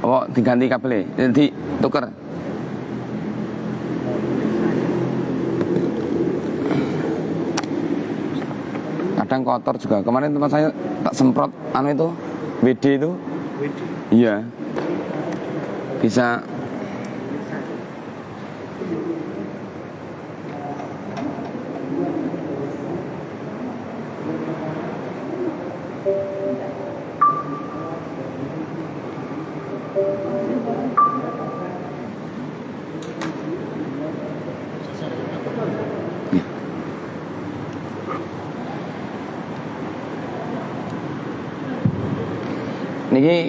Oh, diganti kabelnya, jadi tuker. Kadang kotor juga. Kemarin tempat saya tak semprot anu itu WD itu. WD. Iya. Bisa. Niki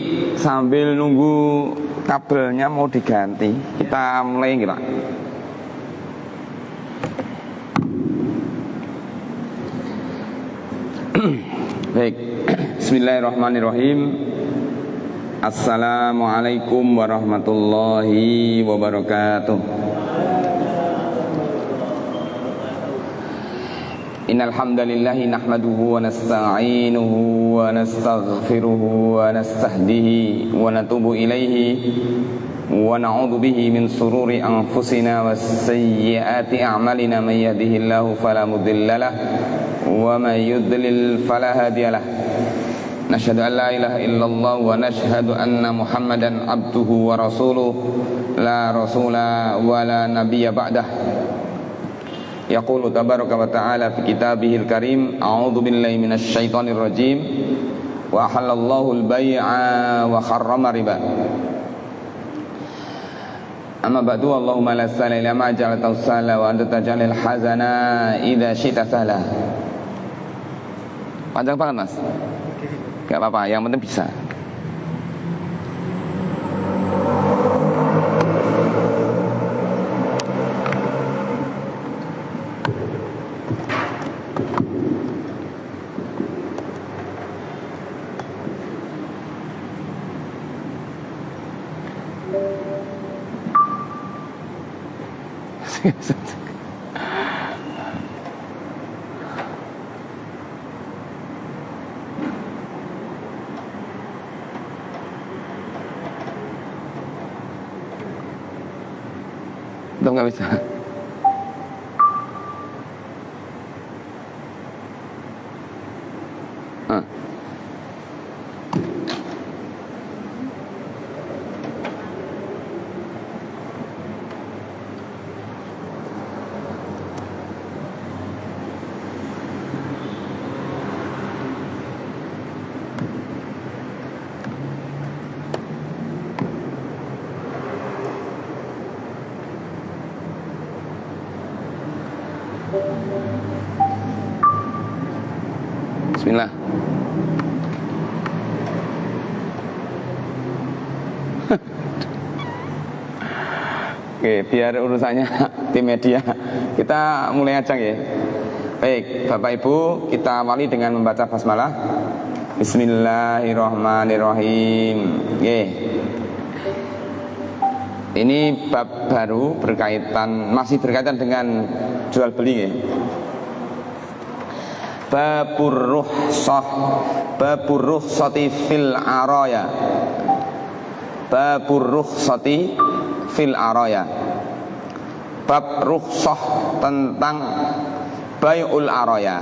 sambil nunggu kabelnya mau diganti, kita mulai gitu. Baik, bismillahirrahmanirrahim. Assalamualaikum warahmatullahi wabarakatuh. Innal hamdalillahi nahmaduhu wa nasta'inuhu wa nastaghfiruhu wa nastahdihi wa natubu ilaihi wa na'udzu bihi min sururi anfusina was sayyiati a'malina may yahdihillahu fala mudilla lahu wa may yudlil fala hadiyalah. Nashhadu an la ilaha illallah wa nashhadu anna Muhammadan abduhu wa rasuluh la rasula wa la nabiyya ba'dah. Yaqulu tabaraka wa ta'ala fi kitabihil karim, a'udzu billahi minasy syaithanir rajim, wa halallahu al-bai'a wa harrama riba. Amma ba'du, Allahumma la sahla illa ma ja'altahu sahla wa anta taj'alul hazana idza syi'ta sahla. Panjang banget, Mas. Gak apa-apa, yang penting bisa. Tetap nggak bisa. Bismillah. Oke, biar urusannya tim media. Kita mulai aja ya. Baik, Bapak Ibu, kita awali dengan membaca basmalah. Bismillahirrahmanirrahim. Oke. Ini bab baru masih berkaitan dengan jual beli ya. Babur rukhsati fil araya. Babur rukhsati fil araya. Bab rukhsah tentang bai'ul araya.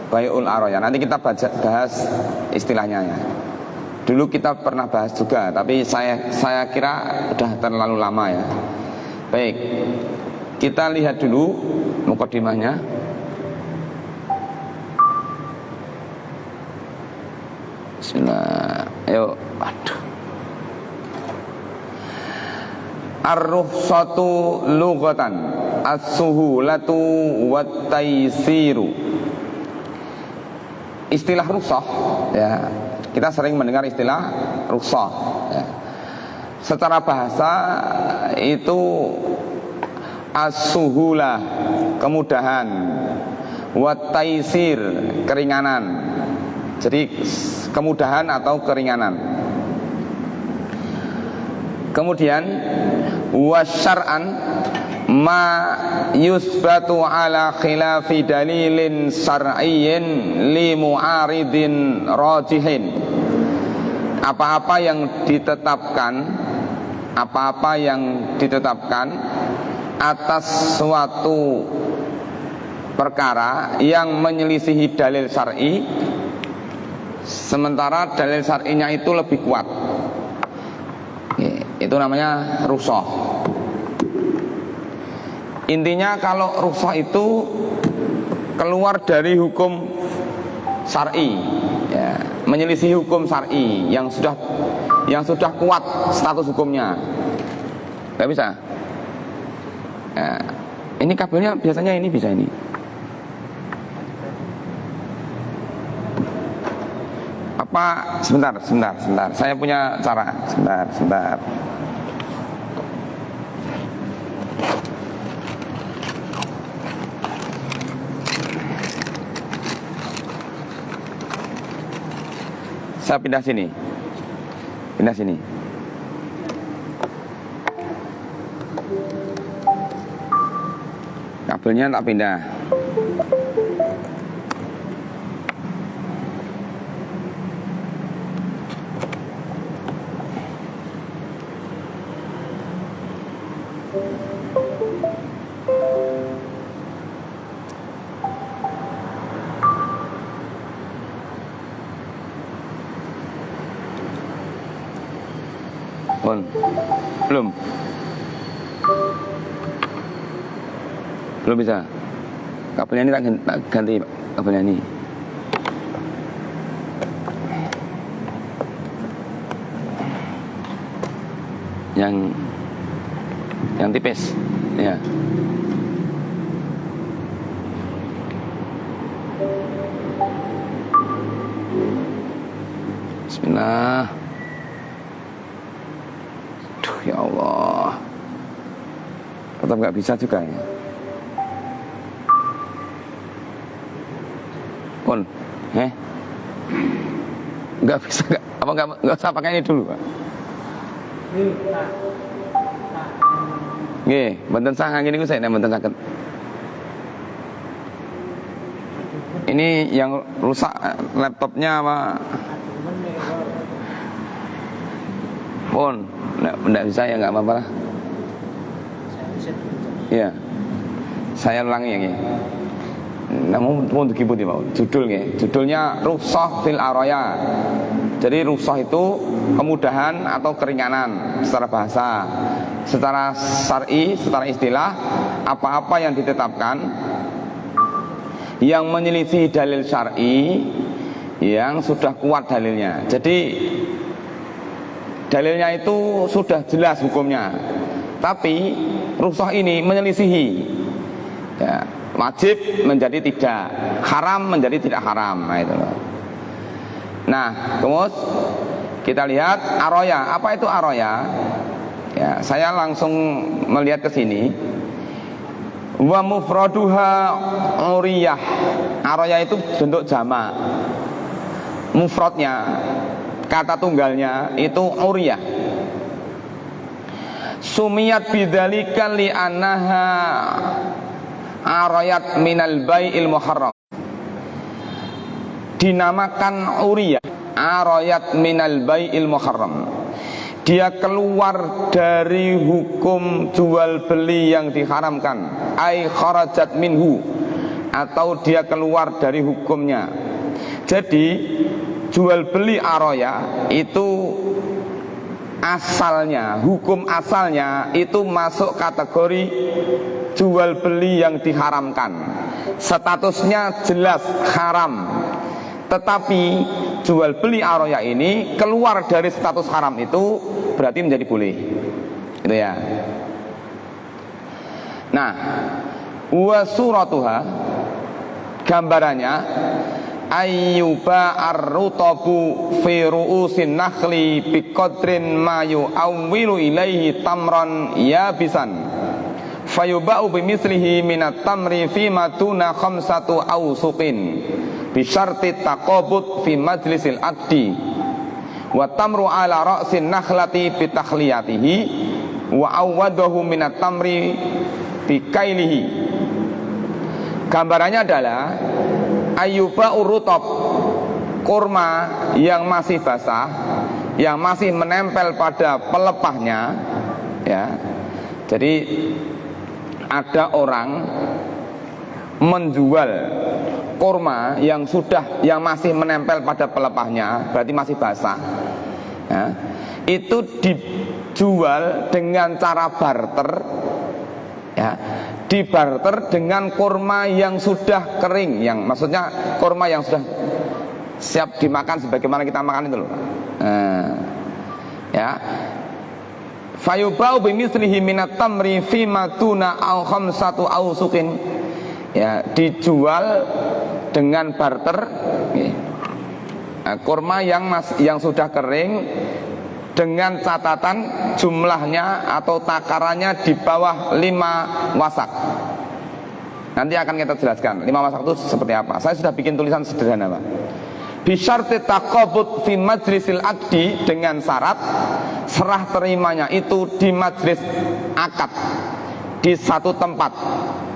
Bai'ul araya. Nanti kita bahas istilahnya ya. Dulu kita pernah bahas juga, tapi saya kira udah terlalu lama ya. Baik, kita lihat dulu mukadimahnya. Bismillah. Ayo, aduh. Ar-rukhsatu lughatan as-suhulatu wat-taisiru. Istilah rukhsah ya. Kita sering mendengar istilah rukhsah ya. Secara bahasa itu as-suhulah, kemudahan, wat-taisir, keringanan. Jadi kemudahan atau keringanan. Kemudian wasyar'an ma yusbatu ala khilafi dalilin syar'iyyin li mu'aridin rajihin. apa-apa yang ditetapkan atas suatu perkara yang menyelisihi dalil syar'i, sementara dalil syar'inya itu lebih kuat. Itu namanya rukhsah. Intinya kalau rukhsah itu keluar dari hukum syar'i, ya, menyelisihi hukum syar'i yang sudah kuat status hukumnya, nggak bisa. Nah, ini kabelnya biasanya ini bisa ini. Apa? Sebentar. Saya punya cara. Sebentar. Saya pindah sini. Kabelnya tak pindah. Belum bisa. Kabelnya ini tak ganti, Pak. Kabelnya ini. Yang tipis, ya. Bismillah. Duh, ya Allah. Tetap nggak bisa juga ya. Nggak bisa, nggak usah pakai ini dulu, Pak. Nggih, mboten sah ngene niku saya mboten saged. Ini yang rusak laptopnya apa? Pun, nggak bisa ya, nggak apa-apa lah. Iya, saya ulangi ya, nggih. Namun pun dikiputi, Pak. Judulnya rukhsah fil araya. Jadi rukhsah itu kemudahan atau keringanan secara bahasa. Secara syar'i, secara istilah, apa-apa yang ditetapkan yang menyelisih dalil syar'i yang sudah kuat dalilnya. Jadi dalilnya itu sudah jelas hukumnya, tapi rukhsah ini menyelisihi, ya, wajib menjadi tidak, haram menjadi tidak haram. Nah itu loh. Nah, kemudian kita lihat aroya. Apa itu aroya? Ya, saya langsung melihat ke sini. Wa mufraduha uriyah. Aroya itu bentuk jamak. Mufradnya, kata tunggalnya itu uriyah. Sumiyat bidzalika li'annaha arayat minal bai'il muharram. Dinamakan uriyah, arayat minal bai'il muharram. Dia keluar dari hukum jual beli yang diharamkan, ai kharajat minhu, atau dia keluar dari hukumnya. Jadi jual beli araya itu asalnya, hukum asalnya itu masuk kategori jual beli yang diharamkan. Statusnya jelas haram. Tetapi jual beli araya ini keluar dari status haram itu berarti menjadi boleh. Gitu ya. Nah, wa suratuha, gambarannya ayyuba ar-rutabu fi ru'usin nakhli biqadrin ma yu'awwilu ilaihi tamran yabisan fayuba'u bimislihi minat tamri fi matuna khamsatu awsuqin bisyarti taqabud fi majlisil aqdi wa tamru ala ra'sin nakhlati bitakhliyatihi wa awwadahu minat tamri bikailihi. Gambarannya adalah ayyuba urutob, kurma yang masih basah, yang masih menempel pada pelepahnya, ya. Jadi ada orang menjual kurma yang masih menempel pada pelepahnya, berarti masih basah, ya. Itu dijual dengan cara barter, ya, dibarter dengan kurma yang sudah kering, yang maksudnya kurma yang sudah siap dimakan sebagaimana kita makan itu loh. Ya. Fayubau bimislihi minat tamri fi matuna au khamsatu ausukin. Ya, dijual dengan barter, ya. Kurma yang sudah kering dengan catatan jumlahnya atau takarannya di bawah 5 wasak. Nanti akan kita jelaskan 5 wasak itu seperti apa. Saya sudah bikin tulisan sederhana, Pak. Bisyarti taqabud fi majlisil aqdi, dengan syarat serah terimanya itu di majlis akad, di satu tempat,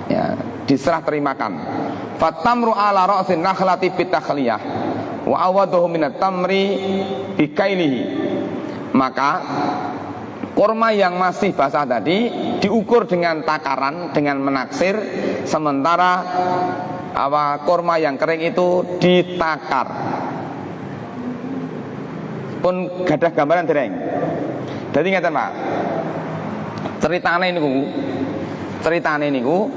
ya, diserah terimakan. Fatamru ala ra'sin nakhlati bitakhliyah wa awaduhu minat tamri bikailihi. Maka kurma yang masih basah tadi diukur dengan takaran, dengan menaksir, sementara kurma yang kering itu ditakar. Pun gadah gambaran dereng. Jadi ngeten, Pak. Ceritane niku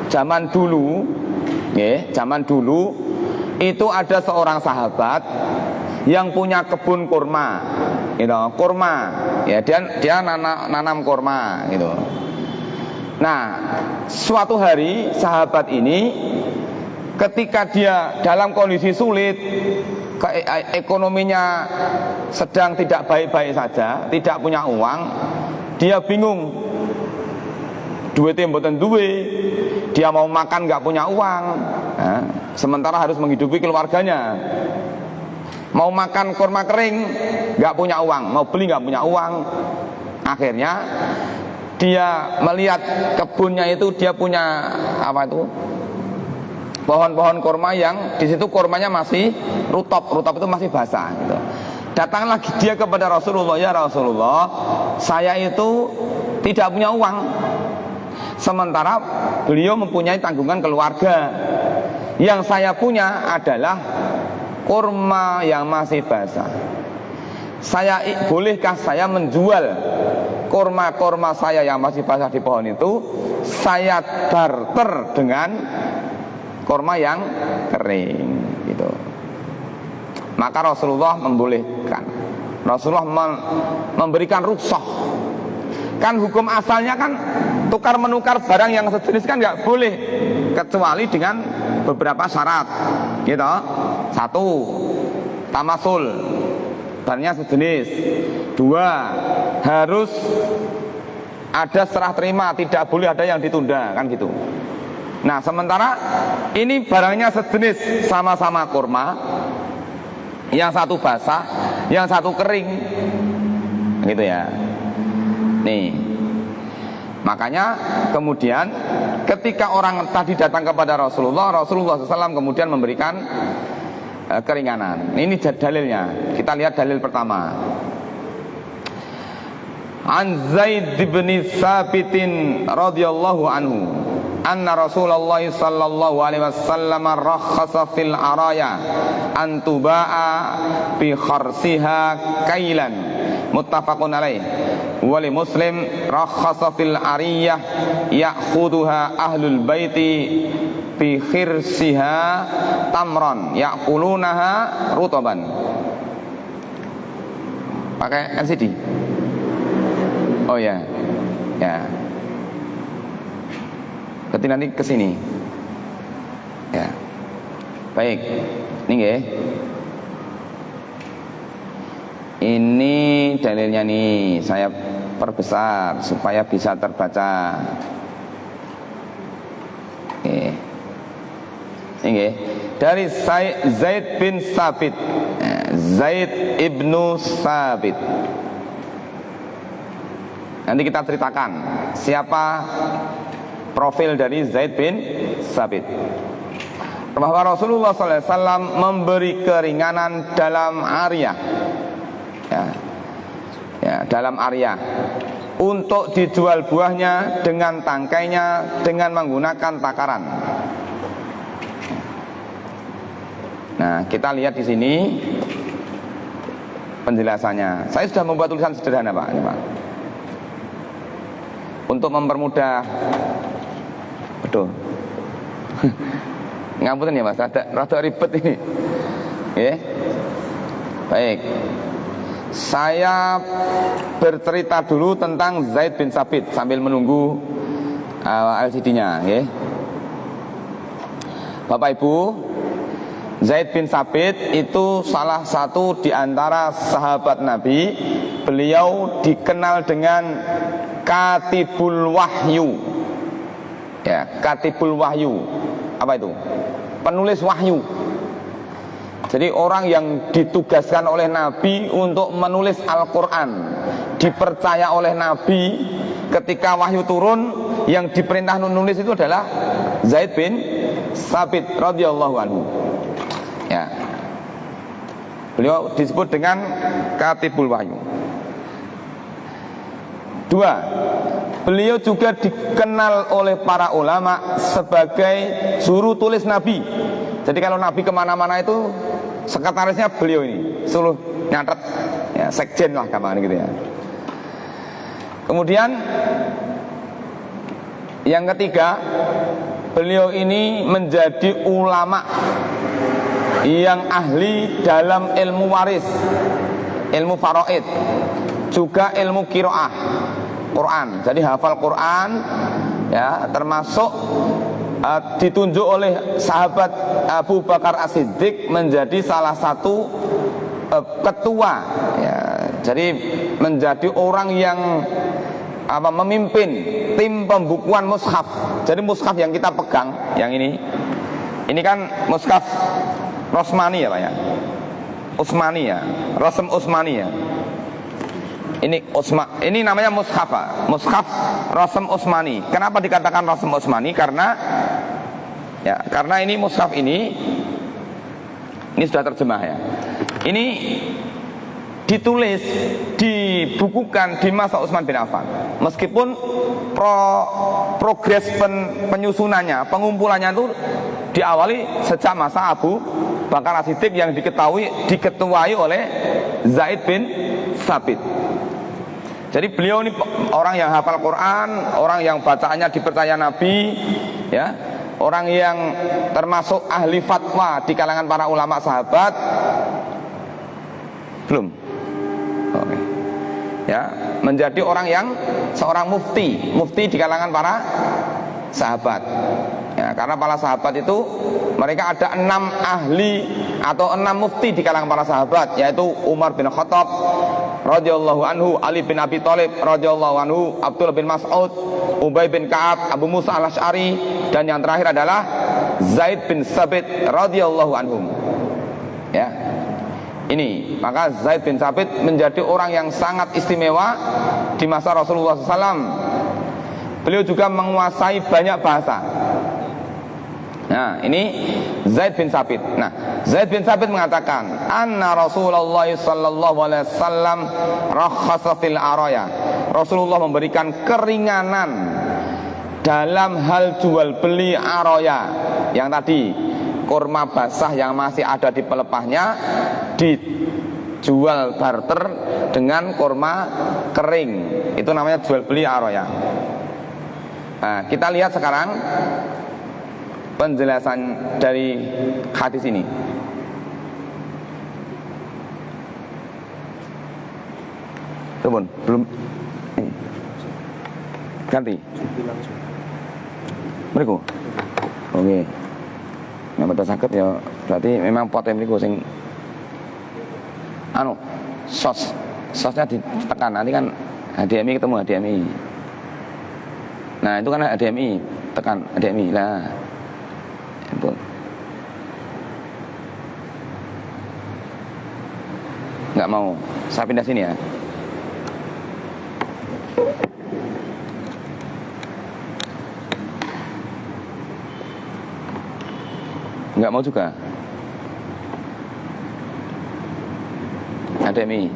zaman dulu, nggih, zaman dulu itu ada seorang sahabat yang punya kebun kurma, gitu, ya, dia nanam kurma, gitu. Nah, suatu hari sahabat ini ketika dia dalam kondisi sulit, ekonominya sedang tidak baik-baik saja, tidak punya uang, dia bingung, duitnya mboten duwe, dia mau makan nggak punya uang, nah, sementara harus menghidupi keluarganya. Mau makan kurma kering nggak punya uang, mau beli nggak punya uang. Akhirnya dia melihat kebunnya itu, dia punya pohon-pohon kurma yang di situ kurmanya masih rutop itu masih basah, gitu. Datanglah dia kepada Rasulullah, ya Rasulullah, saya itu tidak punya uang, sementara beliau mempunyai tanggungan keluarga. Yang saya punya adalah kurma yang masih basah. Bolehkah saya menjual kurma-kurma saya yang masih basah di pohon itu, saya barter dengan kurma yang kering, gitu. Maka Rasulullah membolehkan. Rasulullah memberikan rukhsah. Kan hukum asalnya kan tukar menukar barang yang sejenis kan nggak boleh, kecuali dengan beberapa syarat, gitu. 1, tamasul, barangnya sejenis. 2, harus ada serah terima, tidak boleh ada yang ditunda, kan gitu. Nah, sementara ini barangnya sejenis, sama-sama kurma, yang satu basah, yang satu kering, gitu ya. Nih, makanya kemudian ketika orang tadi datang kepada Rasulullah SAW kemudian memberikan keringanan. Ini dalilnya. Kita lihat dalil pertama. An Zaid bin Tsabitin radhiyallahu anhu anna Rasulullah sallallahu alaihi wasallam rakhasa fil araya an tuba'a bi kharsiha kailan, muttafaqun alaih. Wali Muslim rakhasa fil ariyah ya'khuduha ahlul baiti bi khirsiha tamran ya'kulunaha rutaban. Pakai LCD. Oh ya. Ya. Berarti nanti ke sini. Ya. Baik. Ini nggih. Ini dalilnya nih, saya perbesar supaya bisa terbaca. Oke. Ini dari Zaid bin Thabit, Zaid ibnu Thabit. Nanti kita ceritakan siapa profil dari Zaid bin Thabit. Bahwa Rasulullah SAW memberi keringanan dalam ariyah, ya, ya, dalam area untuk dijual buahnya dengan tangkainya dengan menggunakan takaran. Nah, kita lihat di sini penjelasannya. Saya sudah membuat tulisan sederhana, Pak. Ini, Pak. Untuk mempermudah. Betul. Ngapunten ya, Mas. Rada ribet ini. Oke. Baik. Saya bercerita dulu tentang Zaid bin Sabit sambil menunggu LCD-nya, nggih. Bapak Ibu, Zaid bin Sabit itu salah satu di antara sahabat Nabi. Beliau dikenal dengan Katibul Wahyu. Ya, Katibul Wahyu. Apa itu? Penulis wahyu. Jadi orang yang ditugaskan oleh Nabi untuk menulis Al-Quran, dipercaya oleh Nabi ketika wahyu turun, yang diperintah menulis itu adalah Zaid bin Sabit radhiyallahu anhu. Ya. Beliau disebut dengan Katibul Wahyu. 2. Beliau juga dikenal oleh para ulama sebagai juru tulis Nabi. Jadi kalau Nabi kemana-mana itu sekretarisnya beliau ini, suruh nyatet, ya, sekjen lah gampang gitu ya. Kemudian yang ketiga, beliau ini menjadi ulama yang ahli dalam ilmu waris, ilmu faraid, juga ilmu qiraah Quran. Jadi hafal Quran, ya, termasuk ditunjuk oleh sahabat Abu Bakar As-Siddiq menjadi salah satu ketua, ya. Jadi menjadi orang yang memimpin tim pembukuan mushaf. Jadi mushaf yang kita pegang, yang ini kan mushaf Rosmani ya, Pak ya, Utsmani ya, Rasm Utsmani ya. Ini namanya mushaf, Pak. Mushaf Rasm Utsmani. Kenapa dikatakan Rasm Utsmani? Karena ini mushaf ini sudah terjemah ya. Ini ditulis, dibukukan di masa Utsman bin Affan. Meskipun progres penyusunannya, pengumpulannya itu diawali sejak masa Abu Bakar As-Siddiq yang diketuai oleh Zaid bin Sabit. Jadi beliau ini orang yang hafal Quran, orang yang bacaannya dipercaya Nabi, ya, orang yang termasuk ahli fatwa di kalangan para ulama sahabat. Belum. Oke. Ya, menjadi orang yang seorang mufti di kalangan para sahabat. Ya, karena para sahabat itu mereka ada 6 ahli atau 6 mufti di kalangan para sahabat, yaitu Umar bin Khattab radhiyallahu anhu, Ali bin Abi Thalib radhiyallahu anhu, Abdullah bin Mas'ud, Ubay bin Ka'ab, Abu Musa al-Asy'ari, dan yang terakhir adalah Zaid bin Sabit radhiyallahu anhum. Ya. Ini, maka Zaid bin Sabit menjadi orang yang sangat istimewa di masa Rasulullah SAW. Beliau juga menguasai banyak bahasa. Nah, ini Zaid bin Sabit. Nah, Zaid bin Sabit mengatakan, anna Rasulullah sallallahu alaihi wasallam rakhasa fil araya. Rasulullah memberikan keringanan dalam hal jual beli araya. Yang tadi kurma basah yang masih ada di pelepahnya dijual barter dengan kurma kering. Itu namanya jual beli araya. Nah, kita lihat sekarang penjelasan dari hadis ini. Belum ganti. Mriku. Oke. Nek mboten saged ya berarti memang pote mriku sing sosnya ditekan, nanti kan HDMI ketemu HDMI. Nah, itu kan HDMI, tekan HDMI lah. Itu. Nggak mau, saya pindah sini ya. Nggak mau juga. HDMI.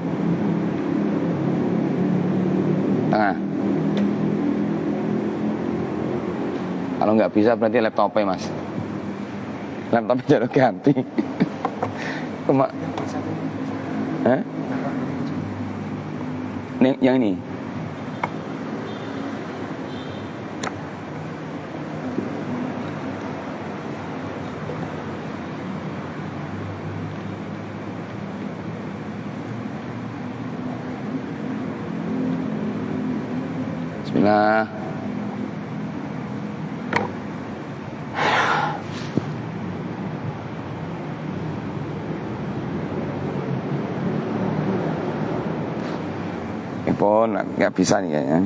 Tengah. Kalau nggak bisa berarti laptopnya mas. Laptopnya jangan ganti. Hah? Nih, yang ini. Bismillah. Pun nggak bisa nih kayaknya.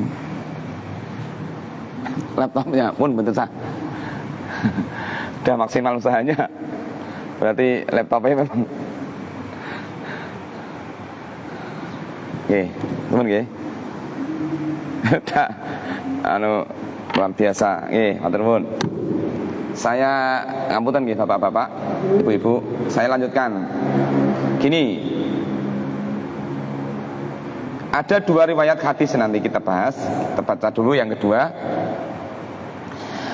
Laptopnya pun bentuk sah. Udah maksimal usahanya. Berarti laptopnya memang. Oke, teman oke. Anu luar biasa. Oke, matur nuwun. Saya ngapunten nggih Bapak-bapak, Ibu-ibu, saya lanjutkan. Gini, ada dua riwayat hadis nanti kita bahas. Kita baca dulu yang kedua.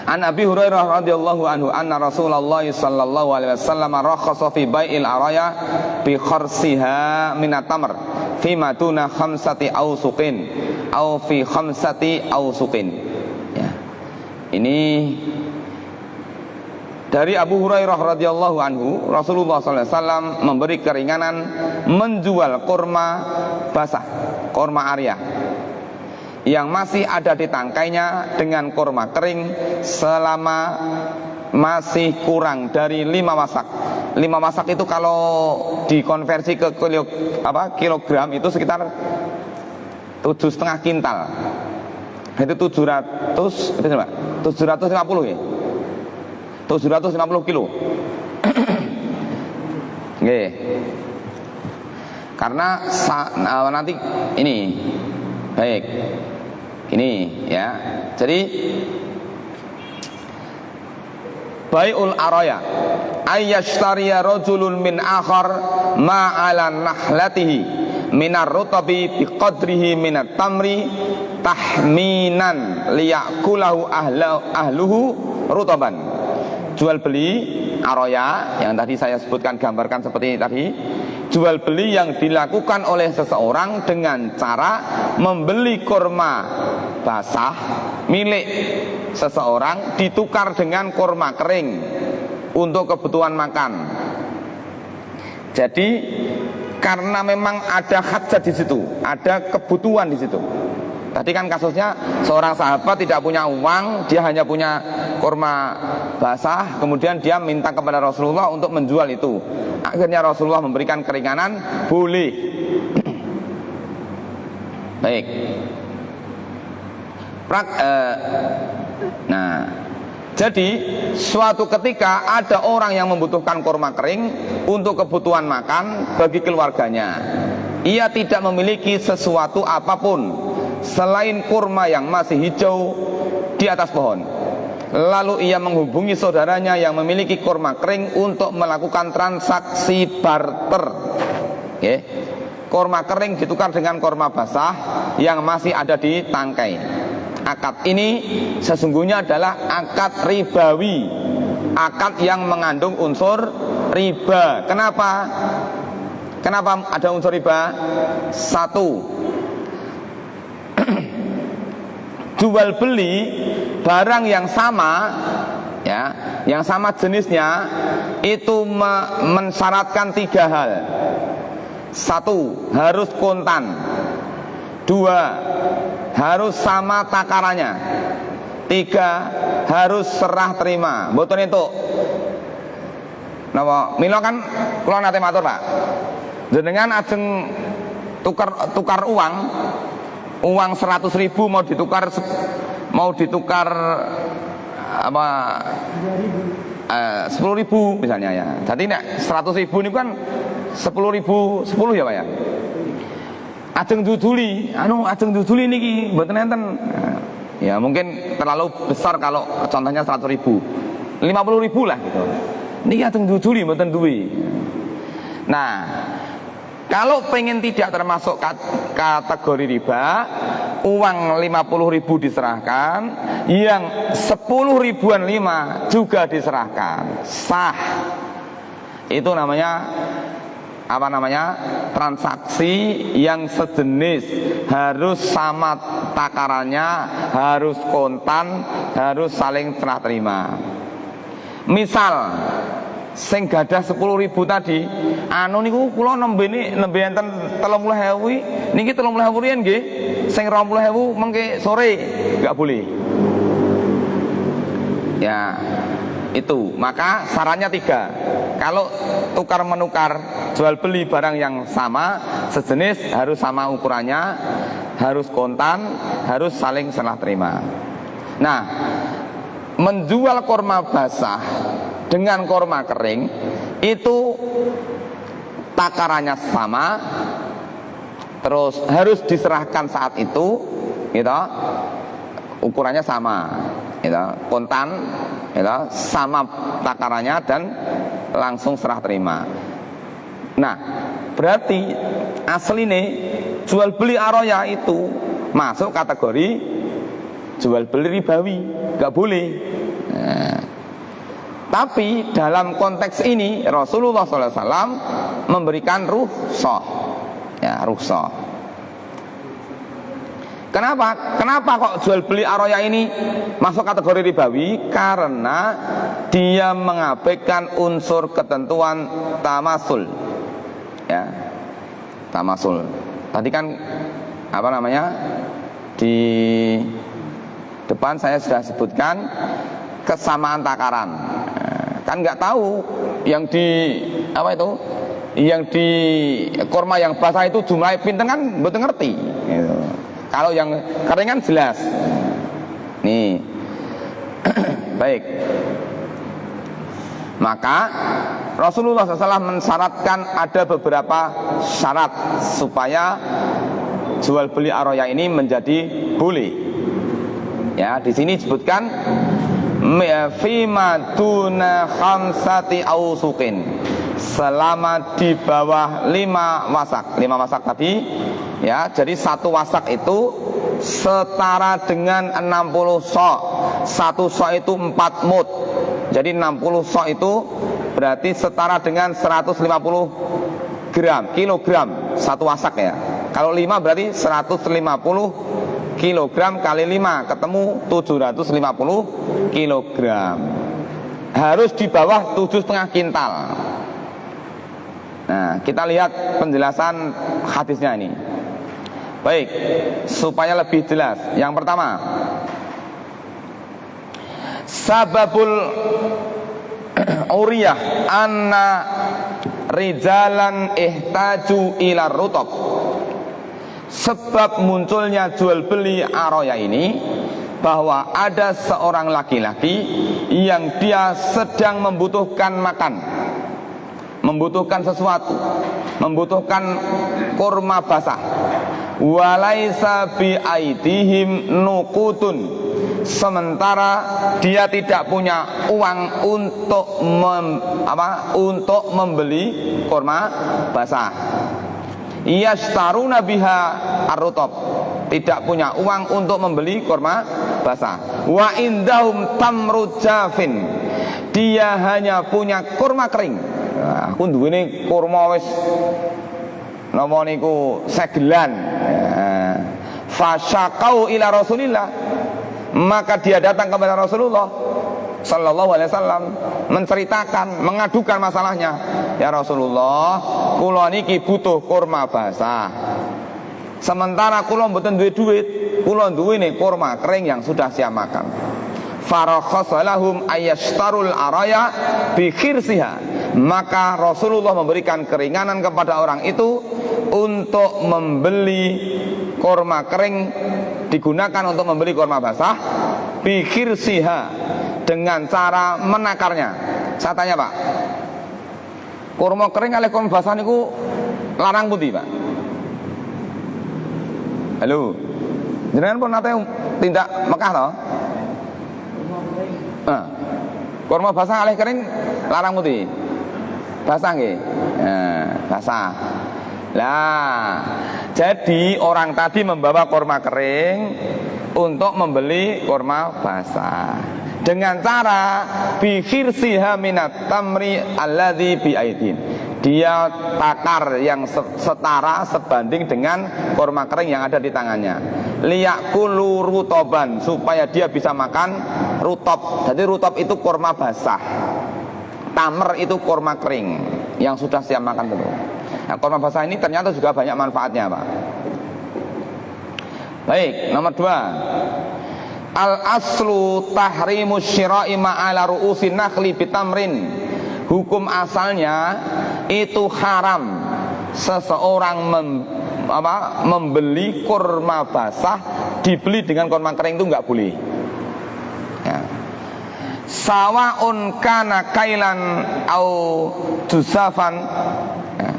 An Abi Hurairah radhiyallahu anhu anna Rasulullah sallallahu alaihi wasallam rakhasa fi bai'il araya bi kharsiha min at-tamr fi ma tuna khamsati awsuqin aw fi khamsati awsuqin. Ya. Ini dari Abu Hurairah radhiyallahu anhu, Rasulullah sallallahu alaihi wasallam memberi keringanan menjual kurma basah, kurma Arya yang masih ada di tangkainya dengan kurma kering selama masih kurang dari 5 wasak. 5 wasak itu kalau dikonversi ke kilogram itu sekitar 7,5 kintal. Itu 750 ya. 750 kilo. Oke. Karena nanti ini baik. Ini ya. Jadi bai'ul araya ayyashtariya rajulun min akhar ma 'ala nahlatihi minar rutabi biqadrihi minat tamri tahminan liyakulahu ahluhu rutaban. Jual beli araya yang tadi saya sebutkan, gambarkan seperti ini tadi. Jual beli yang dilakukan oleh seseorang dengan cara membeli kurma basah milik seseorang ditukar dengan kurma kering untuk kebutuhan makan. Jadi karena memang ada hajat di situ, ada kebutuhan di situ. Tadi kan kasusnya seorang sahabat tidak punya uang, dia hanya punya kurma basah, kemudian dia minta kepada Rasulullah untuk menjual itu. Akhirnya Rasulullah memberikan keringanan, boleh. Baik. Nah, jadi suatu ketika ada orang yang membutuhkan kurma kering untuk kebutuhan makan bagi keluarganya. Ia tidak memiliki sesuatu apapun selain kurma yang masih hijau di atas pohon. Lalu ia menghubungi saudaranya yang memiliki kurma kering untuk melakukan transaksi barter. Okay. Kurma kering ditukar dengan kurma basah yang masih ada di tangkai. Akad ini sesungguhnya adalah akad ribawi, akad yang mengandung unsur riba. Kenapa? Kenapa ada unsur riba? Satu, jual beli barang yang sama, ya, yang sama jenisnya itu mensyaratkan 3 hal. 1, harus kontan. 2, harus sama takarannya. 3, harus serah terima. Mboten itu. Napa? Mila kan kula nate matur, Pak. Jenengan ajeng tukar uang 100.000 mau ditukar apa 10.000 misalnya ya. Jadi nek 100.000 ini kan 10.000 10 ya Pak ya. Ajeng duduli niki mboten enten. Ya mungkin terlalu besar kalau contohnya 100.000. 50.000 lah gitu. Niki ajeng duduli mboten duwe. Nah, kalau pengen tidak termasuk kategori riba, uang 50.000 diserahkan, yang 10 ribuan 5 juga diserahkan, sah. Itu namanya apa namanya? Transaksi yang sejenis, harus sama takarannya, harus kontan, harus saling serah terima. Misal sing gadah 10.000 tadi, anu niku kula nembe enten 30.000, niki 30.000 riyen nggih. Sing 20.000 mengke sore enggak boleh. Ya, itu. Maka sarannya 3. Kalau tukar menukar, jual beli barang yang sama, sejenis, harus sama ukurannya, harus kontan, harus saling serah terima. Nah, menjual kurma basah dengan kurma kering itu takarannya sama, terus harus diserahkan saat itu, gitu. Ukurannya sama, gitu. Kontan, gitu. Sama takarannya dan langsung serah terima. Nah, berarti asline jual beli aroya itu masuk kategori jual beli ribawi, nggak boleh. Nah, tapi dalam konteks ini Rasulullah SAW memberikan rukhsah, ya rukhsah. Kenapa kok jual beli aroya ini masuk kategori ribawi? Karena dia mengabaikan unsur ketentuan tamasul, ya tamasul. Tadi kan apa namanya, di depan saya sudah sebutkan kesamaan takaran. Kan nggak tahu yang di apa itu, yang di kurma yang basah itu jumlahnya pinten kan betul ngerti gitu. Kalau yang kering kan jelas. Nih baik. Maka Rasulullah SAW mensyaratkan ada beberapa syarat supaya jual beli aroya ini menjadi boleh. Ya, di sini disebutkan fima duna khamsati ausukin, selama di bawah 5 wasak. 5 wasak tadi, ya, jadi 1 wasak itu setara dengan 60 sok. 1 sok itu 4 mud. Jadi 60 sok itu berarti setara dengan 150 kilogram 1 wasak, ya. Kalau 5 berarti 150 kilogram kali 5 ketemu 750 kilogram. Harus di bawah 7,5 kintal. Nah, kita lihat penjelasan hadisnya ini. Baik, supaya lebih jelas. Yang pertama, sababul uriyah anna rijalan ihtaju ila rutab. Sebab munculnya jual beli aroya ini, bahwa ada seorang laki-laki yang dia sedang membutuhkan makan, membutuhkan sesuatu, membutuhkan kurma basah. Walaisa bi aidihim nuqutun, sementara dia tidak punya uang untuk membeli kurma basah. Yashtaruna biha ar-rutab, tidak punya uang untuk membeli kurma basah. Wa indahum tamru jafin, dia hanya punya kurma kering. Nah, aku duweni kurma wis napa niku segelan. Fasyaqau ila Rasulillah, maka dia datang kepada Rasulullah sallallahu alaihi wasallam menceritakan, mengadukan masalahnya. Ya Rasulullah, kula niki butuh kurma basah. Sementara kula mboten duwe duit, kula duwene kurma kering yang sudah siap makan. Farakhasa lahum ayashtarul araya bi khirsiha, maka Rasulullah memberikan keringanan kepada orang itu untuk membeli kurma kering, digunakan untuk membeli kurma basah bi khirsiha, dengan cara menakarnya. Saya tanya Pak, kurma kering kali kurma basah niku larang pundi Pak? Halo, jenengan pun nate tindak Mekah toh? Nah, kurma basah kali kering larang pundi? Basah nggih. Nah, basah. Lah, Jadi orang tadi membawa kurma kering untuk membeli kurma basah dengan cara bihirsiha minat tamri alladzi biaidin. Dia takar yang setara sebanding dengan kurma kering yang ada di tangannya. Liyakulu rutoban, supaya dia bisa makan rutop. Jadi rutop itu kurma basah, tamer itu kurma kering yang sudah siap makan dulu. Nah, kurma basah ini ternyata juga banyak manfaatnya, Pak. Baik, nomor 2. Al-aslu tahrimu syira'i ma'ala ru'usin nakhli bitamrin. Hukum asalnya itu haram seseorang membeli kurma basah dibeli dengan kurma kering, itu nggak boleh ya. Sawaun kana kailan au jusafan ya.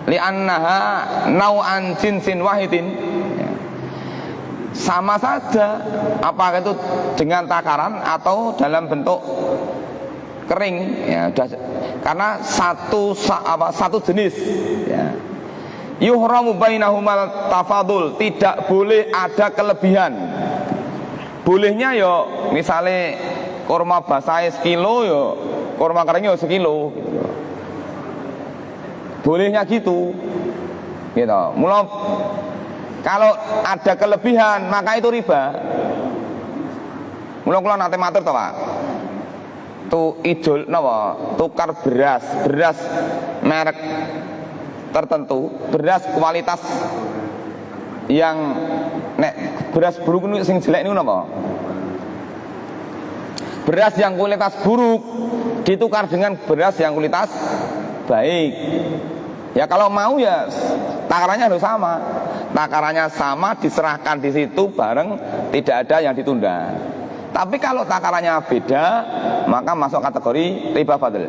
Li'annaha nau'an jinsin wahidin ya. Sama saja apakah itu dengan takaran atau dalam bentuk kering ya, karena satu jenis ya. Yuhramu bainahumal tafadul, tidak boleh ada kelebihan. Bolehnya yo misalnya kurma basah sekilo, yo kurma keringnya sekilo gitu. Bolehnya gitu mula kalau ada kelebihan maka itu riba. Mula nanti matur toh Pak, tukar beras merek tertentu, beras kualitas yang beras buruk ini sing jelek ini napa? Beras yang kualitas buruk ditukar dengan beras yang kualitas baik. Ya kalau mau ya takarannya harus sama. Takarannya sama, diserahkan di situ bareng, tidak ada yang ditunda. Tapi kalau takarannya beda, maka masuk kategori riba fadl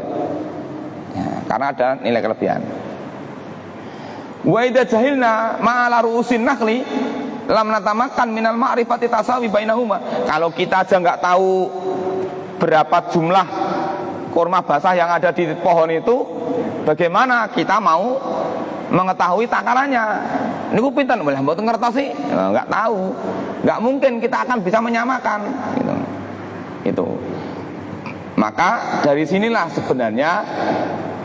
ya, karena ada nilai kelebihan. Wa idza jahilna ma'ala ru'usin nakhli lam natamakan minal ma'rifati tasawi bainahuma. Kalau kita aja nggak tahu berapa jumlah kurma basah yang ada di pohon itu, bagaimana kita mau mengetahui takarannya? Niku pinten boleh mboten ngertosi? Nggak tahu. Nggak mungkin kita akan bisa menyamakan gitu. Itu. Maka dari sinilah sebenarnya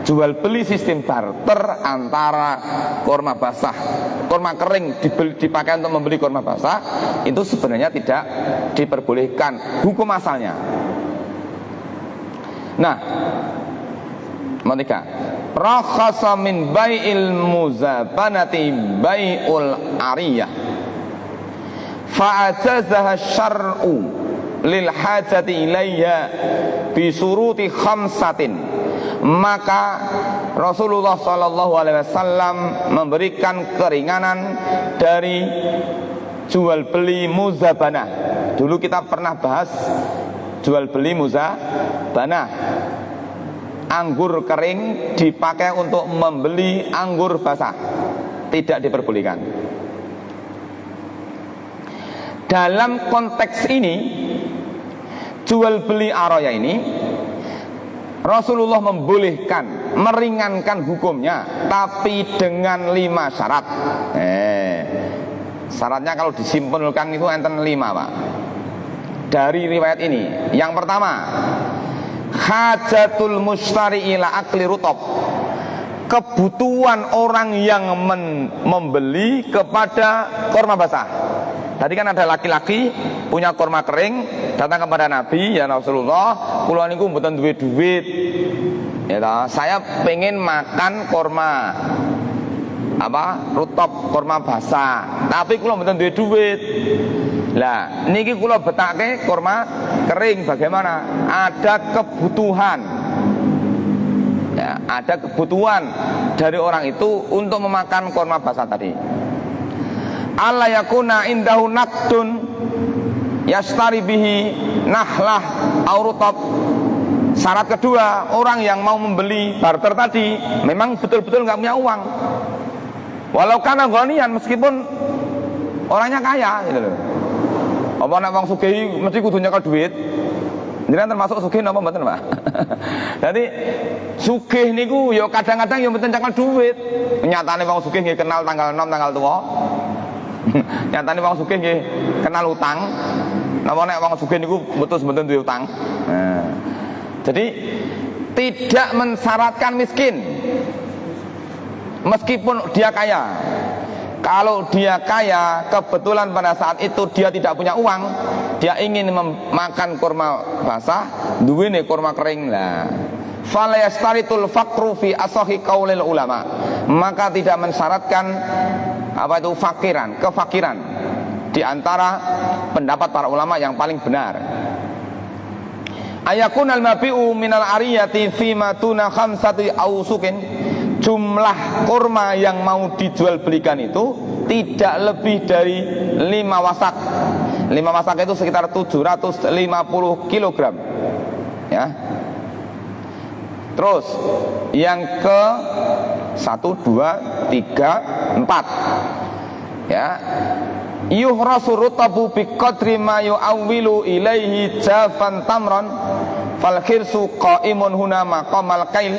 jual beli sistem barter antara kurma basah, kurma kering dipakai untuk membeli kurma basah, itu sebenarnya tidak diperbolehkan hukum asalnya. Nah, nomor 3. Rakhasa min bai'il muzabanati bai'ul ariyah fa'ajazaha syar'u lil hajati ilayya bisuruti khamsatin. Maka Rasulullah SAW memberikan keringanan dari jual beli muzabanah. Dulu kita pernah bahas jual beli muzabanah, anggur kering dipakai untuk membeli anggur basah, tidak diperbolehkan. Dalam konteks ini, jual beli aroya ini Rasulullah membolehkan, meringankan hukumnya, tapi dengan 5 syarat. Syaratnya kalau disimpulkan itu enten 5 Pak. Dari riwayat ini, yang pertama, hajatul mustari ila akli rutab, kebutuhan orang yang membeli kepada kurma basah. Tadi kan ada laki-laki punya kurma kering, datang kepada Nabi, ya Rasulullah, kula niku mboten duwe duit. Ya toh, saya pengen makan kurma rutab, kurma basah, tapi kula mboten duwe duit. Lah, niki kula betake kurma kering, bagaimana? Ada kebutuhan. Ya, ada kebutuhan dari orang itu untuk memakan kurma basah tadi. Allah yakuna indahu naqdun yastari bihi nahlah aurutab. Syarat kedua, orang yang mau membeli barter tadi memang betul-betul nggak punya uang. Walau kana ghaniyan, meskipun orangnya kaya gitu loh. Apa nek wong sugih mesti kudu nyekel duit. Jenengan termasuk sugih napa mboten, Pak? Jadi sugih niku ya kadang-kadang ya mboten cangkel duit. Nyatane wong sugih nggih kenal tanggal 6 tanggal tua. Nyatane wong sugih nggih kenal utang. Napa nek wong sugih niku betul-betul duwe utang. Nah. Jadi tidak mensyaratkan miskin. Meskipun dia kaya. Kalau dia kaya, kebetulan pada saat itu dia tidak punya uang, dia ingin makan kurma basah, duwene kurma kering lah. Fala yastaritul faqru fi asahi qaulil ulama. Maka tidak mensyaratkan apa itu kefakiran di antara pendapat para ulama yang paling benar. Ayakun al-mabi'u minal ariyati fima tuna khamsati ausukin. Jumlah kurma yang mau dijual belikan itu tidak lebih dari 5 wasak. 5 wasak itu sekitar 750 kg. Ya. Terus yang ke 1, 2, 3, 4. Ya. Yuhrasu rutabu biqadri ma yu'awwilu ilaihi jafan tamron fal khirsu qaimun huna maqamal kail.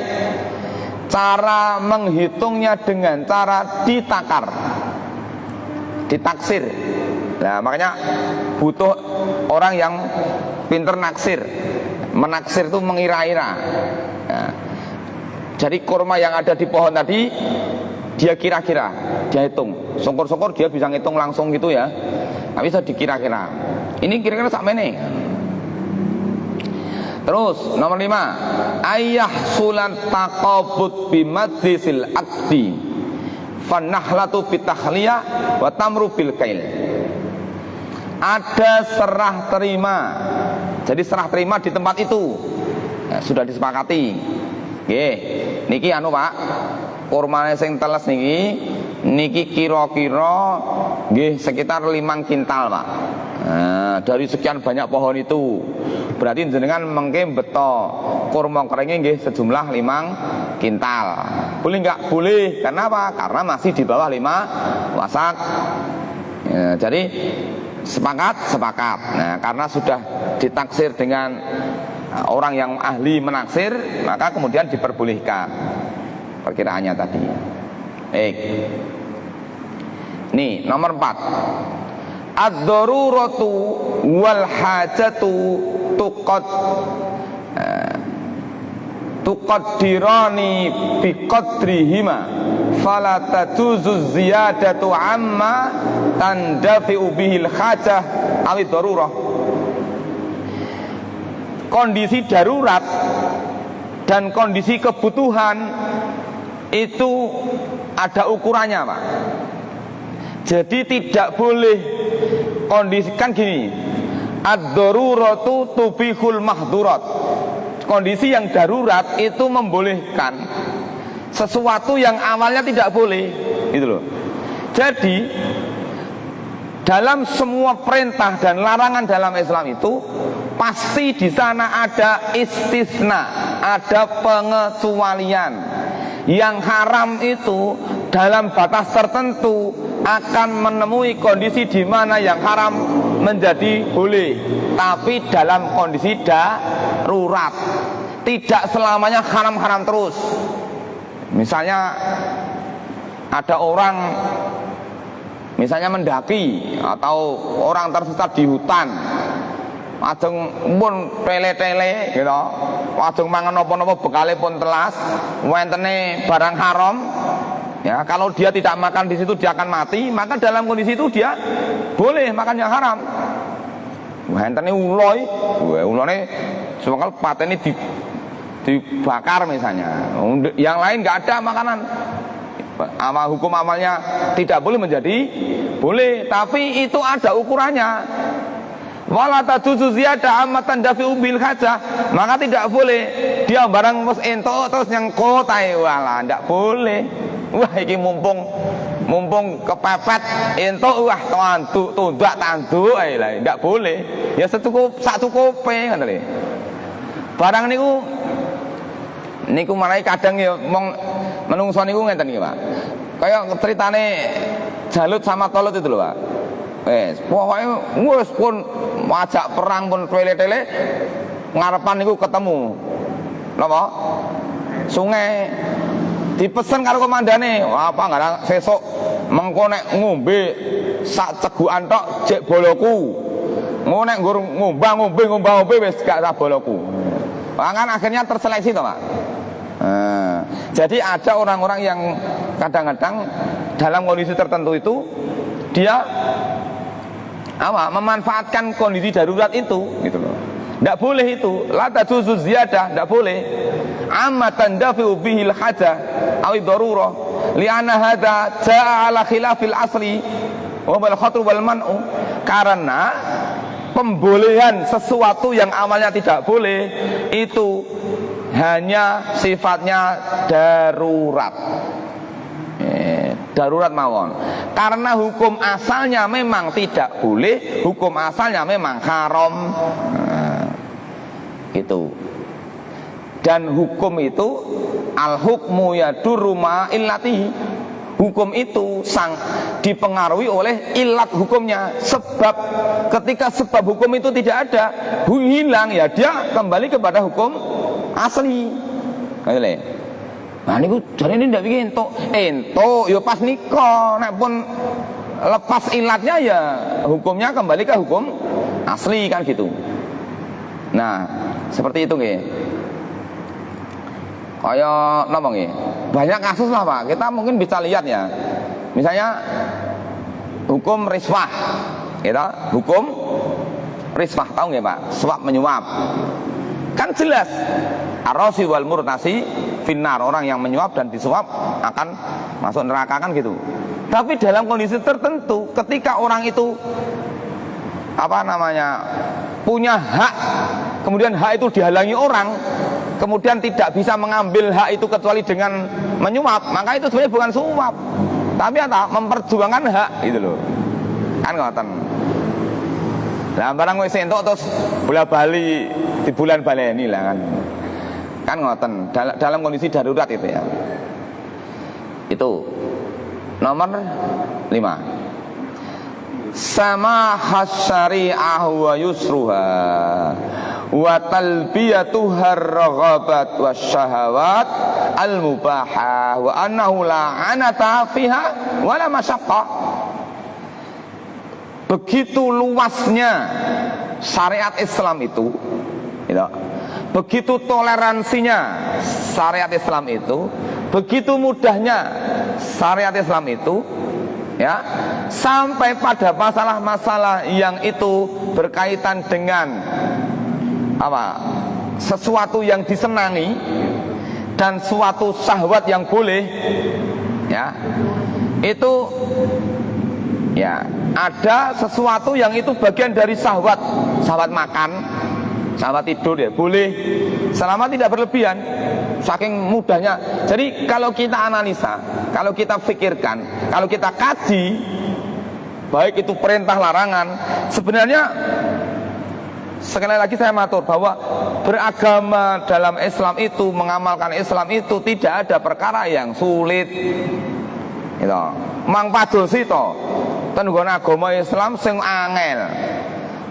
Cara menghitungnya dengan cara ditaksir. Nah, makanya butuh orang yang pinter naksir. Menaksir itu mengira-ira. Nah, jadi kurma yang ada di pohon tadi dia kira-kira, dia hitung. Syukur-syukur dia bisa ngitung langsung gitu ya. Tapi bisa dikira-kira. Ini kira-kira sakmene. Terus nomor 5, ayah sulan taqabud bimadzil aqdi fanahlatu bitahliyah wa tamru bil kail. Ada serah terima. Jadi serah terima di tempat itu ya, sudah disepakati. Nggih, niki anu Pak, kurmane sing teles niki kira-kira nggih sekitar 5 kintal Pak. Nah, dari sekian banyak pohon itu berarti jenengan mengke beto kurma keringnya nggih sejumlah 5 kintal. Boleh nggak? Boleh. Karena apa? Karena masih di bawah 5 wasak. Ya, jadi sepakat. Nah, karena sudah ditaksir dengan orang yang ahli menaksir, maka kemudian diperbolehkan perkiraannya tadi. Nih, nomor 4. Ad-daruratu wal hajatu tuqaddirani biqadrihima fala tajuzu ziyadatu amma tandafi'u bihil hajah awid darurah. Kondisi darurat dan kondisi kebutuhan itu ada ukurannya Pak. Jadi tidak boleh kondisikan gini, ad-daruratu tubihul mahdurat. Kondisi yang darurat itu membolehkan sesuatu yang awalnya tidak boleh, gitu loh. Jadi dalam semua perintah dan larangan dalam Islam itu pasti di sana ada istisna, ada pengecualian. Yang haram itu dalam batas tertentu akan menemui kondisi di mana yang haram menjadi boleh, tapi dalam kondisi darurat. Tidak selamanya haram-haram terus. Misalnya ada orang misalnya mendaki atau orang tersesat di hutan, ajeng pun tele-tele gitu, ajeng mangan apa-apa bekale pun telas, wentene barang haram. Ya, kalau dia tidak makan di situ dia akan mati, maka dalam kondisi itu dia boleh makan yang haram. Wentene ulone sewakal patene dibakar misalnya. Yang lain nggak ada makanan. Hukum amalnya tidak boleh menjadi boleh, tapi itu ada ukurannya. Wala tajuzu ziyada amatan dafi'u bil hajah, maka tidak boleh dia barang mus ento terus yang kotae wala ndak boleh. Wah iki mumpung kepepet ento wah tundak tanduk ae lah ndak boleh. Ya sak cukupe ngono lho. Barang niku malah kadang ya menungso niku ngeten iki Pak. Kayak ceritane Jalut sama Tolut itu lho Pak. Pokoknya pun ajak perang pun tele-tele ngarepan niku ketemu napa? Sungai. Dipesen karo komandane, wah apa enggak sesuk mengko nek ngombe sak cegukan tok jek boloku. Ngono nek nggur ngombe wis gak sak boloku. Kan akhirnya terseleksi toh, Pak. Jadi ada orang-orang yang kadang-kadang dalam kondisi tertentu itu dia memanfaatkan kondisi darurat itu gitu loh. Tidak boleh itu, la tajuzu ziyadah, tidak boleh. Amma tandafi'u bihil hajah awi darurah li'anna hadha ja'a ala khilafil asli wa wal khatru wal man'u. Karena pembolehan sesuatu yang awalnya tidak boleh itu hanya sifatnya darurat. Darurat mawon. Karena hukum asalnya memang tidak boleh, hukum asalnya memang haram. Itu. Dan hukum itu al-hukmu yadurru ma illati. Hukum itu dipengaruhi oleh ilat hukumnya. Sebab ketika sebab hukum itu tidak ada, hilang ya dia kembali kepada hukum asli. Nah niku jare ini ndak bikin ento ya pas nikah, nek pun lepas ilatnya ya hukumnya kembali ke hukum asli kan gitu. Nah, seperti itu nggih. Kaya napa nggih? Banyak kasus lah, Pak. Kita mungkin bisa lihat ya. Misalnya hukum riswah. Kita hukum riswah tahu nggih, Pak? Suap menyuap. Kan jelas ar-rashi wal murtasi finnar, orang yang menyuap dan disuap akan masuk neraka kan gitu. Tapi dalam kondisi tertentu ketika orang itu punya hak, kemudian hak itu dihalangi orang, kemudian tidak bisa mengambil hak itu kecuali dengan menyuap, maka itu sebenarnya bukan suap, tapi memperjuangkan hak gitu loh. Kan ngoten. Lah barang wis entuk terus bola-bali di bulan baleni lah kan. Kan ngoten, dalam kondisi darurat itu ya. Itu nomor 5. Sama hasyari'ah wa yusruha wa talbiyatuha ar-raghabat wasyahawat al-mubahah wa annahu la anata fiha wa la masyaqqah. Begitu luasnya syariat Islam itu gitu. Begitu toleransinya syariat Islam itu, begitu mudahnya syariat Islam itu ya, sampai pada masalah-masalah yang itu berkaitan dengan sesuatu yang disenangi dan suatu syahwat yang boleh ya, itu ya ada sesuatu yang itu bagian dari syahwat makan, syahwat tidur ya boleh selama tidak berlebihan, saking mudahnya. Jadi kalau kita analisa, kalau kita pikirkan, kalau kita kaji, baik itu perintah larangan, sebenarnya sekali lagi saya matur bahwa beragama dalam Islam itu, mengamalkan Islam itu tidak ada perkara yang sulit gitu. Mang padul sito ten nggon agama Islam sing angel,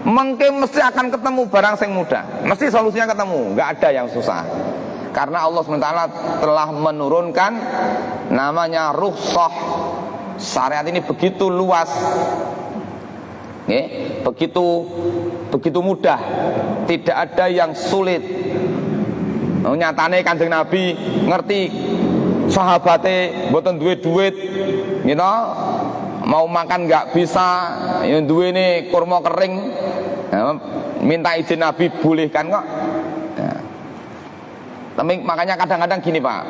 mengke mesti akan ketemu barang sing mudah, mesti solusinya ketemu, nggak ada yang susah. Karena Allah SWT telah menurunkan namanya rukhsah. Syariat ini begitu luas, begitu mudah, tidak ada yang sulit. Nyatane Kanjeng Nabi ngerti sahabate mboten duwe duit, gitu, mau makan nggak bisa, yang duwe ini kurma kering, minta izin Nabi bolehkan kok. Tapi makanya kadang-kadang gini Pak,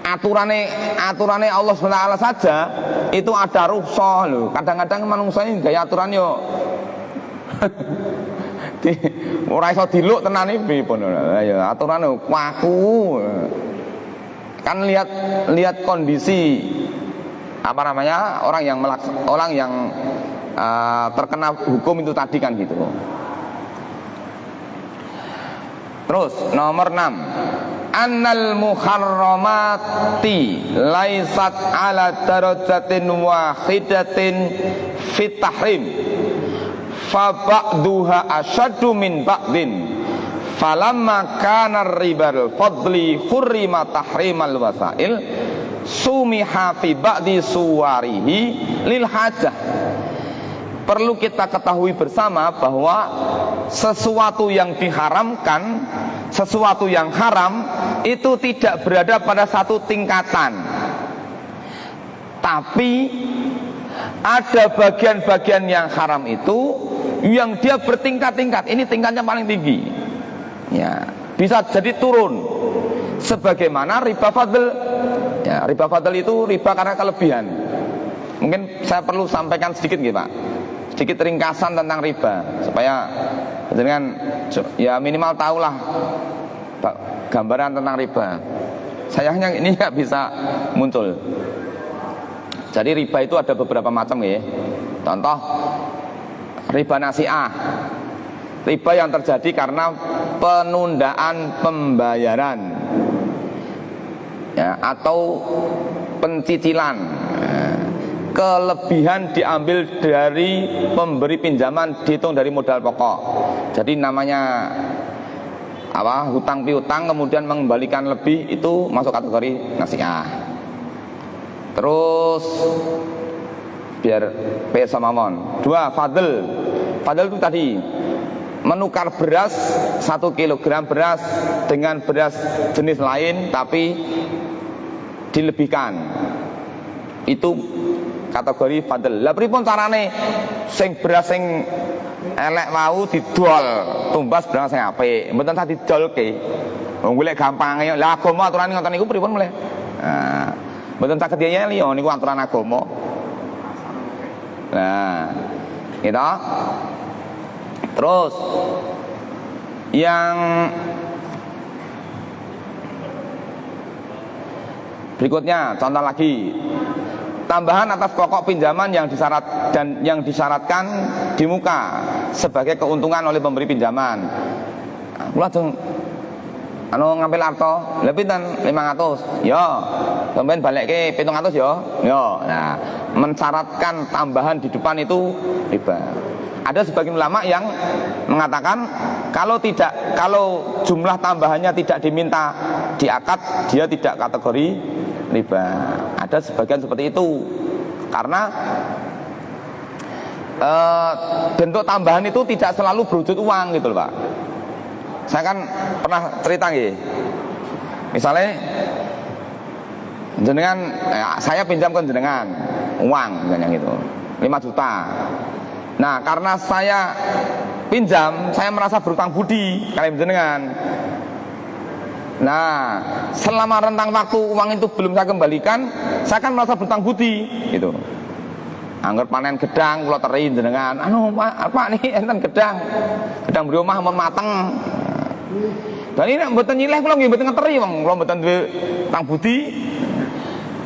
aturannya Allah SWT saja itu ada rukhsah loh. Kadang-kadang manusia ini gaya aturan yo ora iso diluk tenan iki pun ya aturan waku. Kan lihat kondisi orang yang terkena hukum itu tadi kan gitu. Terus nomor 6, annal muharramati laisat ala darajatin wahidatin fit tahrim fa ba'duha asyaddu min ba'din falamma kana ribal fadli hurrima tahrimal wasail sumiha fi ba'di suwarihi lil hajah. Perlu kita ketahui bersama bahwa sesuatu yang diharamkan, sesuatu yang haram itu tidak berada pada satu tingkatan, tapi ada bagian-bagian yang haram itu yang dia bertingkat-tingkat. Ini tingkatnya paling tinggi, ya, bisa jadi turun. Sebagaimana riba fadl, ya, riba fadl itu riba karena kelebihan. Mungkin saya perlu sampaikan sedikit gitu Pak, sedikit ringkasan tentang riba supaya dengan ya minimal tahulah Pak, gambaran tentang riba. Sayangnya ini nggak bisa muncul. Jadi riba itu ada beberapa macam ya. Contoh riba nasi'ah, riba yang terjadi karena penundaan pembayaran, ya, atau pencicilan. Kelebihan diambil dari pemberi pinjaman dihitung dari modal pokok. Jadi namanya apa, hutang piutang kemudian mengembalikan lebih, itu masuk kategori nasi'ah. Terus biar P sama mon. 2 fadl. Fadl itu tadi menukar beras 1 kilogram beras dengan beras jenis lain tapi dilebihkan. Itu kategori fadl. Lah pripun carane sing beras sing elek wau didol tumbas beras sing apik, mboten tak didolke. Wong golek gampange. Lah agama aturane ngoten niku pripun mulih? Nah, mboten saged yeli niku aturan agama. Nah, gitu. Terus yang berikutnya, contoh lagi, tambahan atas pokok pinjaman yang disyaratkan di muka sebagai keuntungan oleh pemberi pinjaman. Kula langsung ngambil arto, lha pinten 500. Ya, sampeyan balekke 700 ya. Ya. Nah, mensyaratkan tambahan di depan itu riba. Ada sebagian ulama yang mengatakan kalau jumlah tambahannya tidak diminta di akad, dia tidak kategori riba. Ada sebagian seperti itu karena bentuk tambahan itu tidak selalu berwujud uang gitu loh Pak. Saya kan pernah cerita nggih. Misalnya jenengan, saya pinjam ke jenengan uang misalnya gitu 5 juta. Nah, karena saya pinjam, saya merasa berutang budi kalian jenengan. Nah, selama rentang waktu uang itu belum saya kembalikan, saya kan merasa berutang budi gitu. Angger panen gedang kula teri jenengan. Pak nih enten gedang beri omah ampun mateng. Dan ini nek mboten nyileh kula nggih mboten ngeteri wong kula mboten duwe utang budi.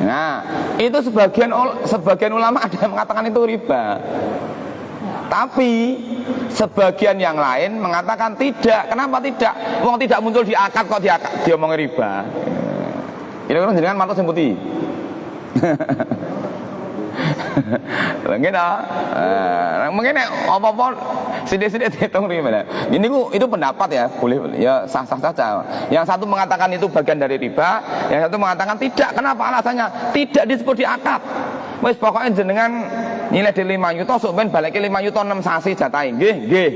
Nah, itu sebagian ulama ada yang mengatakan itu riba. Tapi sebagian yang lain mengatakan tidak. Kenapa tidak? Wong tidak muncul di akad kok diomongin riba. Kira-kira jenengan mantuk sing putih. Mungkin apa-apa sidik-sidik dihitung riba. Itu pendapat ya, boleh ya, sah-sah saja. Yang satu mengatakan itu bagian dari riba, yang satu mengatakan tidak. Kenapa alasannya? Tidak disebut di akad. Wis pokoknya jenengan nilai di 5 juta sok ben balike 5 juta 6 sasi jatahe. Nggih.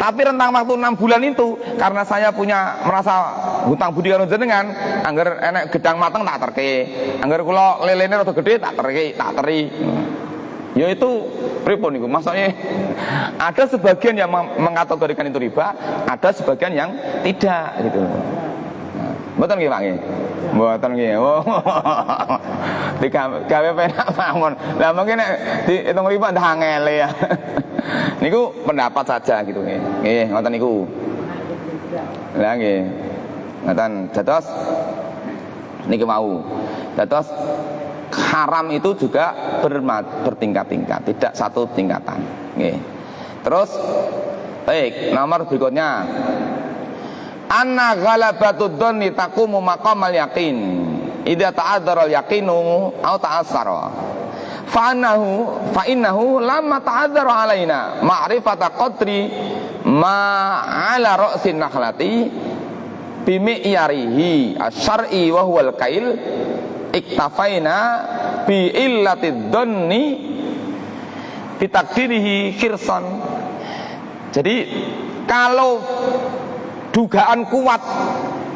Tapi rentang waktu 6 bulan itu karena saya merasa hutang budi karo jenengan, angger enek gedang mateng tak terke. Angger kula lelene rada gede tak teri. Ya itu pripun niku? Maksudnya ada sebagian yang mengkategorikan itu riba, ada sebagian yang tidak gitu. Mboten nggih Pak nggih. Mboten nggih. Oh. Digawe penak mawon. Lah mungkin nek diitung riba ndak angel ya. Niku pendapat saja gitu nggih. Nggih, ngoten niku. Lah nggih. Ngoten dados niki mau. Dados haram itu juga bertingkat-tingkat, tidak satu tingkatan. Nggih. Terus baik, nomor berikutnya. Anna ghalabatud dhanni taqumu maqamal yaqin. Idza ta'adzara al-yaqinu aw ta'assara. Fa innahu lamma ta'adzara alaina ma'rifata qadri ma'ala ra'sin nakhlati bimi'yarihi asyar'i wa huwal kail iktafaina bi illatid dhanni bitakdirihi khirsan. Jadi kalau dugaan kuat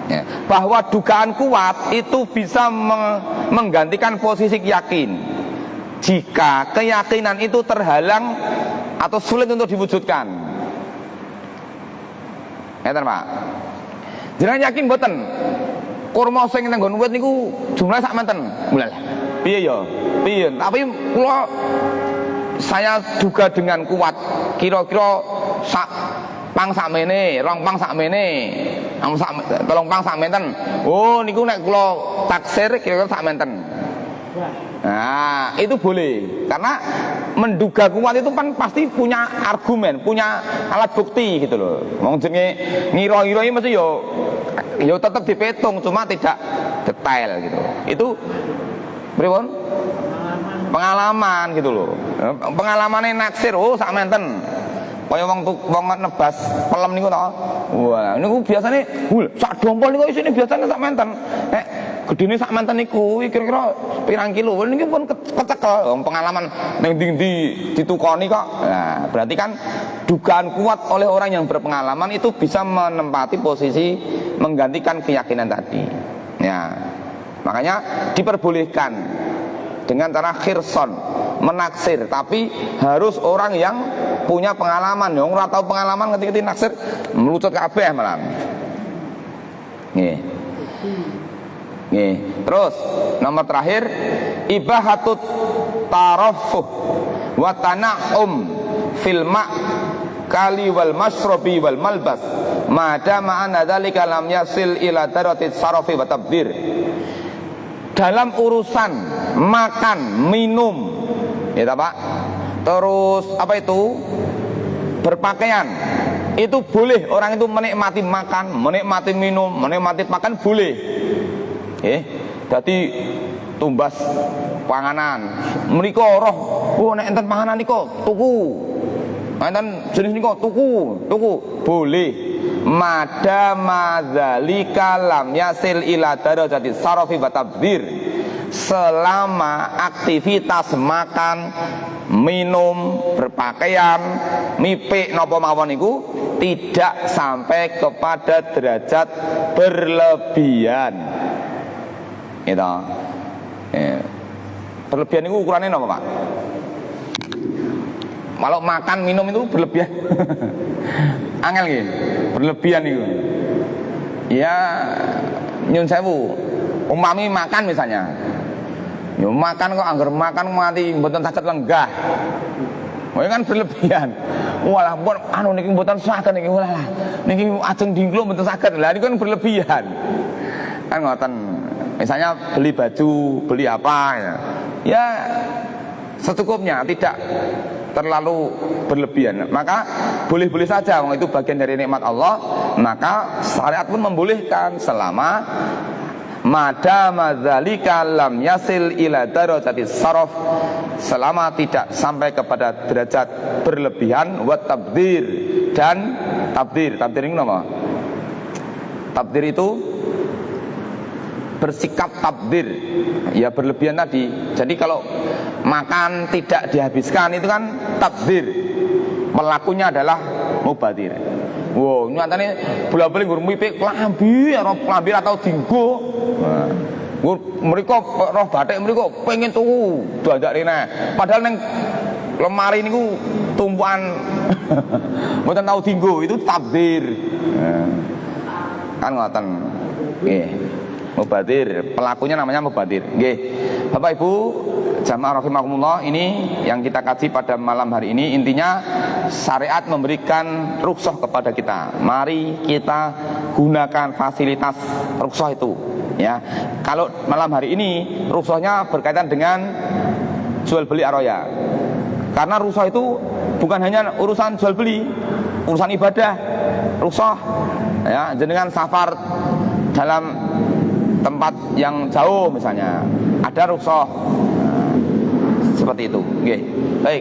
ya, bahwa dugaan kuat itu bisa menggantikan posisi yakin jika keyakinan itu terhalang atau sulit untuk diwujudkan. Ngeten Pak. Jenengan yakin mboten kurma sing nang nggon wit niku jumlahe sak menten? Mulai. Piye ya? Piye? Tapi kula saya duga dengan kuat kira-kira sak pang sakmene, rong pang sakmene, tolong pang sakmenten. Oh niku nek kula taksir kira-kira sakmenten. Nah, itu boleh karena menduga kuat itu kan pasti punya argumen, punya alat bukti gitu loh. Wong jenenge ngira-ngira iki mesti yo tetap dipetung cuma tidak detail gitu. Itu pripun? Pengalaman gitu loh. Pengalamannya naksir, oh sak menten. Kaya wong nebas pelem niku to. Wah, niku biasane sak dompol niku isine biasane sak menten. Nek gedene sak menten niku kira-kira pirang kilo. Niki pun kecekel. Pengalaman ning ndi-ndi ditukoni kok. Nah, berarti kan dugaan kuat oleh orang yang berpengalaman itu bisa menempati posisi menggantikan keyakinan tadi. Ya. Makanya diperbolehkan dengan cara khirson, menaksir, tapi harus orang yang punya pengalaman. Yang ora tahu pengalaman ketika naksir melucut kabeh malah. Nggih. Nggih. Terus nomor terakhir ibahatut tarafuh wa tana'um fil kali wal masrobi wal malbas madama anna dzalika lam yasil ila daratit sarafi wa tabdir. Dalam urusan makan, minum, ya Pak. Terus apa itu? Berpakaian. Itu boleh orang itu menikmati makan, menikmati minum, menikmati makan boleh. Jadi tumbas panganan. Menika roh, oh nek enten panganan nika tuku. Enten jenis nika tuku boleh. Madama dzalika lam yasil ila darajati sarafi wa tabdir. Selama aktivitas makan, minum, berpakaian, mipik napa mawon niku tidak sampai kepada derajat berlebihan. Gitu. Berlebihan niku ukurannya napa, Pak? Kalau makan minum itu berlebihan. Angel nggih, berlebihan itu. Ya nyun sewu, umpami makan misalnya. Ya makan kok anggar makan mati mboten saged lenggah. Wah kan berlebihan. Walah pun anu niki mboten saged niki walah. Niki ajeng dingklo mboten saged. Lah niku kan berlebihan. Kan ngoten. Misalnya beli baju, beli apa ya. Ya secukupnya, tidak terlalu berlebihan. Maka boleh-boleh saja, itu bagian dari nikmat Allah. Maka syariat pun membolehkan selama madama dzalika lam yasil ila darajati saraf, selama tidak sampai kepada derajat berlebihan. Wa tabdir, dan tabdir ini apa? Tabdir itu bersikap tabdir, ya berlebihan tadi. Jadi kalau makan tidak dihabiskan itu kan tabdir, pelakunya adalah mubadir. Wow, nyatane bola-bali nggur mipik klambi atau dinggo. Mereka roh batik mereka pengen tuku dadak rene. Padahal neng lemari niku tumpuan mboten tahu dinggo, itu tabdir. Kan ngoten. Nggih. Mubadir, pelakunya namanya mubadir. Nggih. Bapak Ibu jamaah rahimakumullah, ini yang kita kaji pada malam hari ini. Intinya syariat memberikan rukhsah kepada kita. Mari kita gunakan fasilitas rukhsah itu, ya. Kalau malam hari ini rukhsahnya berkaitan dengan jual beli aroya. Karena rukhsah itu bukan hanya urusan jual beli, urusan ibadah. Rukhsah ya, jenengan safar dalam tempat yang jauh misalnya, ada rukhsah seperti itu. Nggih. Baik,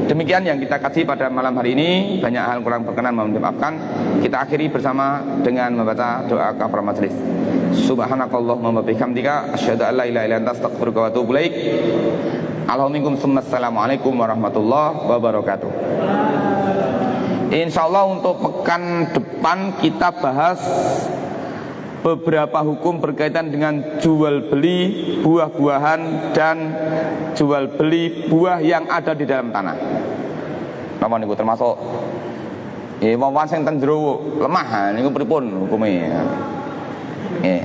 demikian yang kita kaji pada malam hari ini. Banyak hal kurang berkenan, mohon dimaafkan. Kita akhiri bersama dengan membaca doa kafaratul majelis. Subhanakallahumma wa bihamdika asyhadu an la ilaha illa anta astaghfiruka wa atubu ilaik. Assalamualaikum warahmatullahi wabarakatuh. Insyaallah untuk pekan depan kita bahas beberapa hukum berkaitan dengan jual beli buah-buahan dan jual beli buah yang ada di dalam tanah. Napa niku termasuk wawan sing ten jero lemah niku pripun hukume? Nggih.